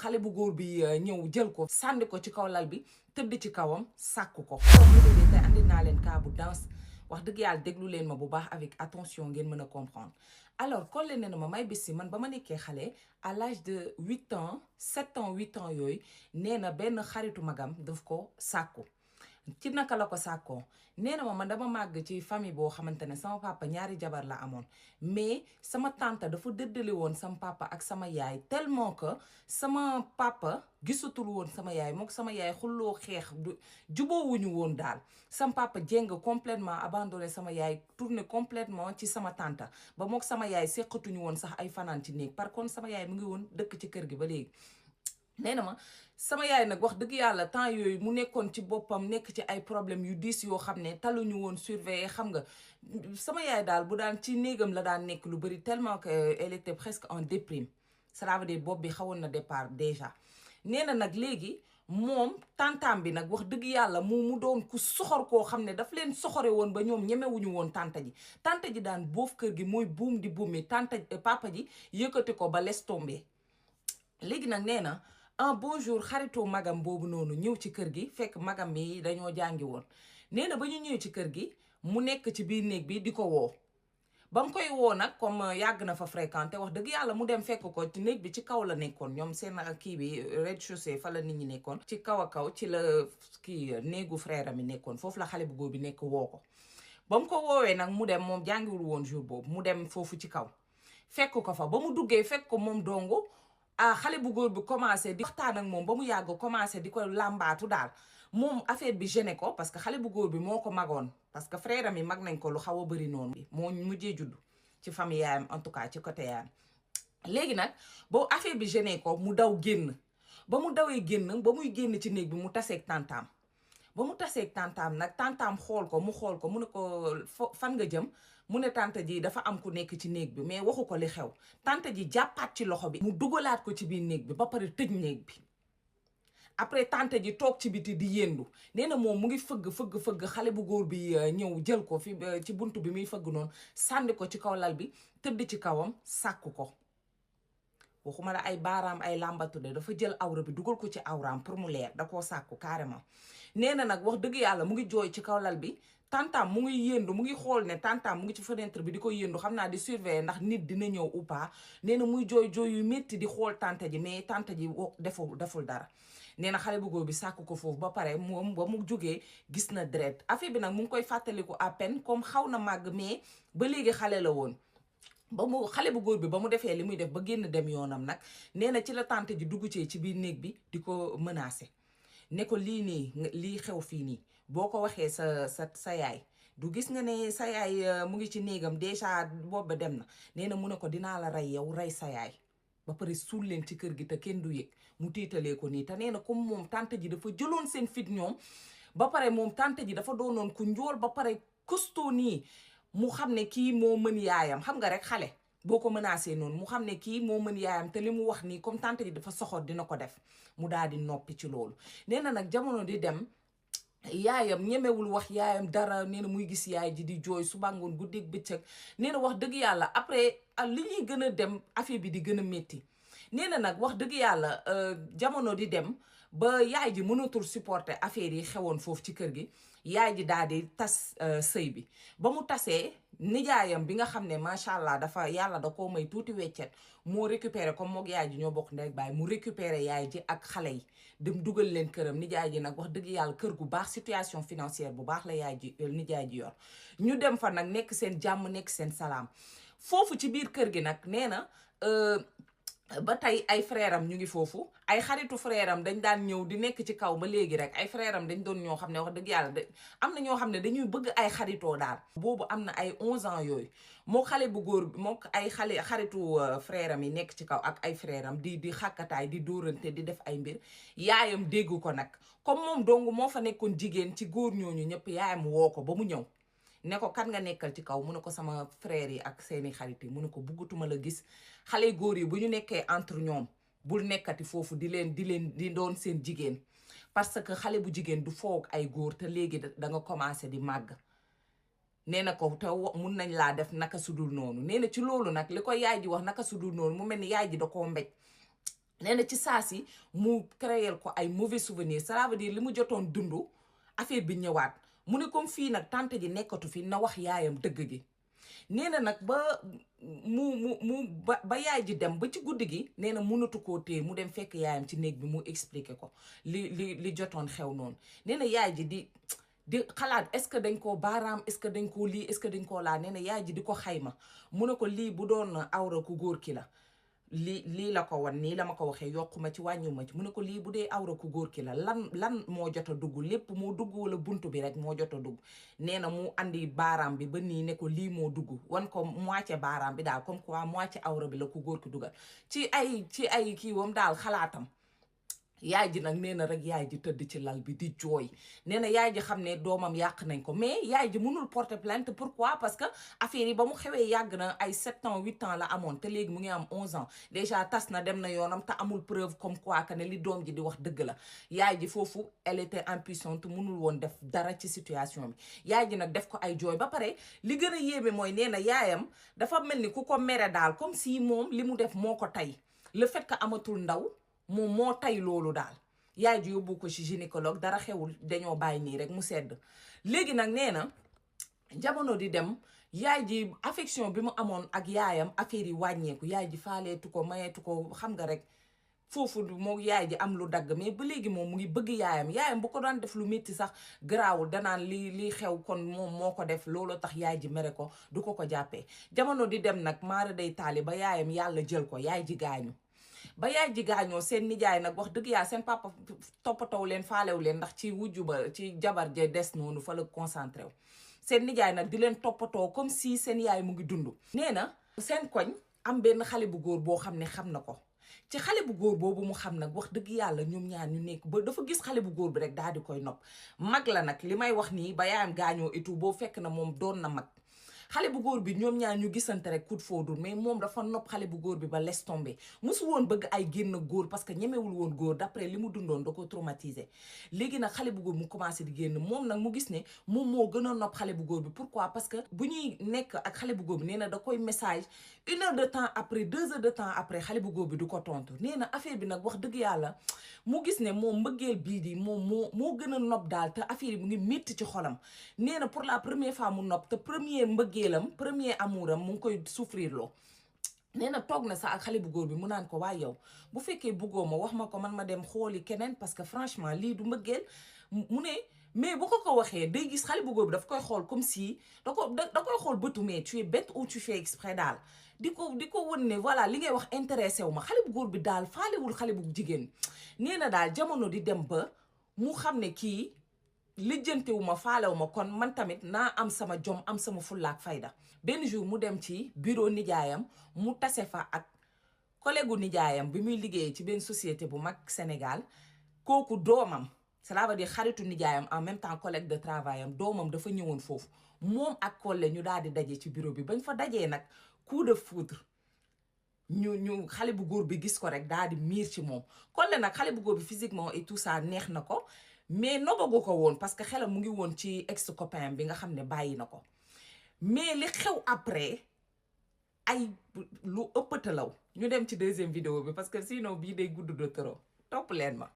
xale bu góor bi ñëw jël ko sànni ko ci kaw lal bi tëdd ci kawam sàkku ko vidéo te andi naa leen cas bu danse wax dëgg yàlla déglu leen ma bu baax avec attention ngeen mën a comprendre. Alors Collé nee na ma may bis si man ba ma nekkee xale à l'âge de 8 ans 7 ans 8 ans yooyu nee na benn xaritu magam daf ko sàkku ci naka la ko sàkkoo nee na ma man dama màgg ci famille boo xamante ne sama papa ñaari jabar la amoon mais sama tante dafa dëddale woon sama papa ak sama yaay tellement que sama papa gisatul woon sama yaay mook sama yaay xulloo xeex juboowuñu woon daal sama papa jéng complètement abandonné sama yaay tourné complètement ci sama tante ba mook sama yaay seqatuñu woon sax ay fanaan ci néeg par contre sama yaay mu ngi woon dëkk ci kër gi ba léegi nee na ma sama yaay nag wax dëgg yàlla temps yooyu mu nekkoon ci boppam nekk ci ay problème yu diis yoo xam ne taluñu woon surveiller xam nga sama yaay daal bu daan ci néegam la daan nekk lu bëri tellement que elle était presque en déprime cela veut dire bopp bi xawoon na départ déjà nee na nag léegi moom tantaam bi nag wax dëgg yàlla mu doon ku soxor koo xam ne daf leen soxore woon ba ñoom ñemewuñu woon tante ji daan boof kër gi mooy buum di buumi papa ji yëkkati ko ba laisse tomber léegi nag nee na un bonjour xaritoo magam boobu noonu ñëw ci kër gi fekk magam mi dañoo jàngi woon nee na ba ñu ñëwee ci kër gi mu nekk ci biir néeg bi di ko woo ba mu koy woo nag comme yàgg na fa fréquenté wax dëgg yàlla mu dem fekk ko ci néeg bi ci kaw la nekkoon ñoom seen kii bi rez-de-chaussée fa la nit ñi nekkoon ci kaw a kaw ci la kii néegu frère mi nekkoon foofu la xale bu góor bi nekk woo ko ba mu ko woowee nag mu dem moom jàngiwul woon jour boobu mu dem foofu ci kaw fekk ko fa ba mu duggee fekk ko moom dongo xale bu góor bi commencé di waxtaan ak moom ba mu yàgg commencé di ko làmbaatu daal moom affaire bi gêné ko parce que xale bu góor bi moo ko magoon parce que frère am yi mag nañ ko lu xaw a bëri noonu moo mujjee juddu ci famille yaayam en tout cas ci côté yaayam léegi nag boo affaire bi gêné ko mu daw génn ba mu dawee génn ba muy génn ci néeg bi mu taseeg tantaam ba mu taseeg tantaam nag tantaam xool ko mu ne ko fan nga jëm mu ne tante ji dafa am ku nekk ci néeg bi mais waxu ko li xew tante ji jàppaat ci loxo bi mu dugalaat ko ci biir néeg bi ba pare tëj néeg bi après tante ji toog ci biti di yendu nee na moom mu ngi fëgg xale bu góor bi ñëw jël ko fi ci buntu bi muy fëgg noonu sànni ko ci kaw lal bi tëdd ci kawam sàkku ko waxuma la ay baaraam ay làmbatu de dafa jël awra bi dugal ko ci awraam pour mu leer da koo sàkku carrément nee na nag wax dëgg yàlla mu ngi jooy ci kaw lal bi tantam mu ngi yëndu mu ngi xool ne tantam mu ngi ci fenêtre bi di ko yëndu xam naa di surveiller ndax nit dina ñëw ou pas nee na muy jooy yu métti di xool tante ji mais tante ji deful dara nee na xale bu góor bi sàkku ko foofu ba pare moom ba mu jógee gis na deret affaire bi nag mu ngi koy fàttaliku à peine comme xaw na màgg mais ba léegi xale la woon ba mu xale bu góor bi ba mu defee li muy def ba génn dem yoonam nag nee na ci la tante ji dugg ci biir néeg bi di ko menacer ne ko lii xew fii nii boo ko waxee sa yaay du gis nga ne sa yaay mu ngi ci néegam déjà boobu dem na nee na mu ne ko dinaa la rey yow rey sa yaay ba pare suul leen ci kër gi te kenn du yëg mu tiitalee ko nii te nee na comme moom tante ji dafa jëloon seen fit ñoom ba pare moom tante ji dafa doonoon ku njool ba pare costaud nii mu xam ne kii moo mën yaayam xam nga rek xale boo ko menacé noonu mu xam ne kii moo mën yaayam te li mu wax nii comme tante ji dafa soxor dina ko def mu daal di noppi ci loolu nee na nag jamono di dem yaayam ñemewul wax yaayam dara nee na muy gis yaay ji di jooy suba ngoon guddeeg bëccëg nee na wax dëgg yàlla après li ñuy gën a dem affaire bi di gën a métti nee na nag wax dëgg yàlla jamono di dem ba yaay ji mënatul supporter affaire yi xewoon foofu ci kër gi yaay ji daal di tas sëy bi ba mu tasee nijaayam bi nga xam ne macha allah dafa yàlla da koo may tuuti weccet moo récupéré comme moog yaay ji ñoo bokk ndey baay mu récupéré yaay ji ak xale yi dem dugal leen këram nijaay ji nag wax dëgg yàlla kër gu baax situation financière bu baax la nijaay ji yor ñu dem fa nag nekk seen jàmm nekk seen salaam foofu ci biir kër gi nag nee na ba tey ay frère am ñu ngi foofu ay xaritu frère am dañ daan ñëw di nekk ci kaw ba léegi rek ay frère am dañ doon ñoo xam ne wax dëgg yàlla am na ñoo xam ne dañuy bëgg ay xaritoo daal boobu am na ay 11 ans yooyu moo xale bu góor bi moo ay xaritu frère am yi nekk ci kaw ak ay frère am di xàkkataay di dóorante di def ay mbir yaayam dégg ko nag comme moom dong moo fa nekkoon jigéen ci góor ñooñu ñëpp yaayam woo ko ba mu ñëw ne ko kan nga nekkal ci kaw mu ne ko sama frère yi ak seeni xarit yi mu ne ko buggatuma la gis xale góor yi bu ñu nekkee entre ñoom bul nekkati foofu di doon seen jigéen parce que xale bu jigéen du foog ay góor te léegi da nga commencé di màgg nee na ko te mun nañ laa def naka sudul noonu nee na ci loolu nag li ko yaay ji wax naka sudul noonu mu mel ni yaay ji da koo mbéj nee na ci saa si mu créer ko ay mauvais souvenirs ça veut dire li mu jotoon dund affaire bi ñëwaat mu ne comme fii nag tante ji nekkatu fi na wax yaayam dëgg gi. nee na nag ba yaay ji dem ba ci guddi gi nee na mënatu koo téye mu dem fekk yaayam ci néeg bi mu expliquer ko li jotoon xew noonu. nee na yaay ji di xalaat est-ce que dañ koo baaraam est-ce que dañ koo lii est-ce que dañ koo laa nee na yaay ji di ko xayma mu ne ko lii bu doon awra ku góor ki la lii la ko wan nii la ma ko waxee yokkuma ci wàññiwuma ci mu ne ko lii bu dee awra ku góor ki la lan moo jot a dugg lépp moo dugg wala buntu bi rek moo jot a dugg. nee na mu andi baaraam bi ba nii ne ko lii moo dugg wan ko moitié baaraam bi daal comme quoi moitié awra bi la ku góor ki dugal ci ay kii wam daal xalaatam. yaay ji nag nee na rek yaay ji tëdd ci lal bi di jooy nee na yaay ji xam ne doomam yàq nañ ko mais yaay ji mënul porter plainte pourquoi parce que affaire yi ba mu xewee yàgg na ay 7 ans 8 ans la amoon te léegi mu ngi am 11 ans déjà tas na dem na yoonam te amul preuve comme quoi que ne li doom ji di wax dëgg la. yaay ji foofu elle était impuissante mënul woon def dara ci situation bi yaay ji nag def ko ay jooy ba pare li gën a yéeme mooy nee na yaayam dafa mel ni ku ko mere daal comme si moom li mu def moo ko tey le fait que amatul ndaw moom moo tay loolu daal. yaay ji yóbbu ko ci gynécologue dara xewul dañoo bàyyi nii rek mu sedd léegi nag nee na jamono di dem yaay ji affection bi mu amoon ak yaayam affaire yi wàññeeku yaay ji faaleetu ko mayeetu ko xam nga rek foofu moo yaay ji am lu dagg mais ba léegi moom mu ngi bëgg yaayam bu ko daan def lu métti sax garaawul danaan lii xew kon moom moo ko def loolu tax yaay ji mere ko du ko jàppee. jamono di dem nag maara day taali ba yaayam yàlla jël ko yaay ji gaañu. ba yaay ji gaañoo seen nijaay nag wax dëgg yaa seen papa toppatoo leen faalewu leen ndax ci wujju ba ci jabar ja des noonu fa la concentré wu seen nijaay nag di leen toppatoo comme si seen yaay mu ngi dund. nee na seen koñ am benn xale bu góor boo xam ne xam na ko ci xale bu góor boobu mu xam nag wax dëgg yàlla ñoom ñaar ñu nekk ba dafa gis xale bu góor bi rek daal di koy nopp mag la nag li may wax nii ba yaayam gaañoo itu boo fekk na moom doon na mag. xale bu góor bi ñoom ñaar ñu gisante rek coup de foudre mais moom dafa nopp xale bu góor bi ba laisse tomber musu woon bëgg ay génn góor parce que ñemewul woon góor d'après li mu dundoon da ko traumatisé. léegi nag xale bu góor mu commencé di génn moom nag mu gis ne moom moo gën a nopp xale bu góor bi pourquoi parce que bu ñuy nekk ak xale bu góor bi nee na da koy message 1 heure de temps après 2 heures de temps après xale bu góor bi du ko tontu. nee na affaire bi nag wax dëgg yàlla mu gis ne moom mbëggeel bii di moom moo gën a nopp daal te affaire yi mu ngi métti ci xolam. nee na pour la première fois mu nopp te premier amouram mu ngi koy souffrir loo. nee na toog na sax ak xale bu góor bi mu naan ko waaye yow bu fekkee bëggoo ma wax ma ko man ma dem xooli keneen parce que franchement lii du mbëggeel mu ne mais bu ko waxee day gis xale bu góor bi daf koy xool comme si da koy xool bëtu mais tu es bête ou tu fais exprès daal di ko won ne voilà li ngay wax intéressé wu ma xale bu góor bi daal faalewul xale bu jigéen. nee na daal jamono di dem ba mu xam ne kii lijjantewu ma faalewu ma kon man tamit naa am sama jom am sama fullaak fayda. benn jour mu dem ci bureau nijaayam mu tase fa ak collègue nijaayam bi muy liggéeyee ci benn société bu mag Sénégal kooku doomam cela veut dire xaritu nijaayam en même temps collègue de travail am doomam dafa ñëwoon foofu moom ak Collé ñu daal di daje ci bureau bi bañ fa dajee nag coup de foudre ñu xale bu góor bi gis ko rek daal di miir ci moom. Collé nag xale bu góor bi physiquement et tout ça neex na ko mais nobagu ko woon parce que xelam mu ngi woon ci ex copain bi nga xam ne bàyyi na ko mais li xew après ay lu ëppatalaw ñu dem ci deuxième vidéo bi parce que sinon bii day gudd de trop topp leen ma.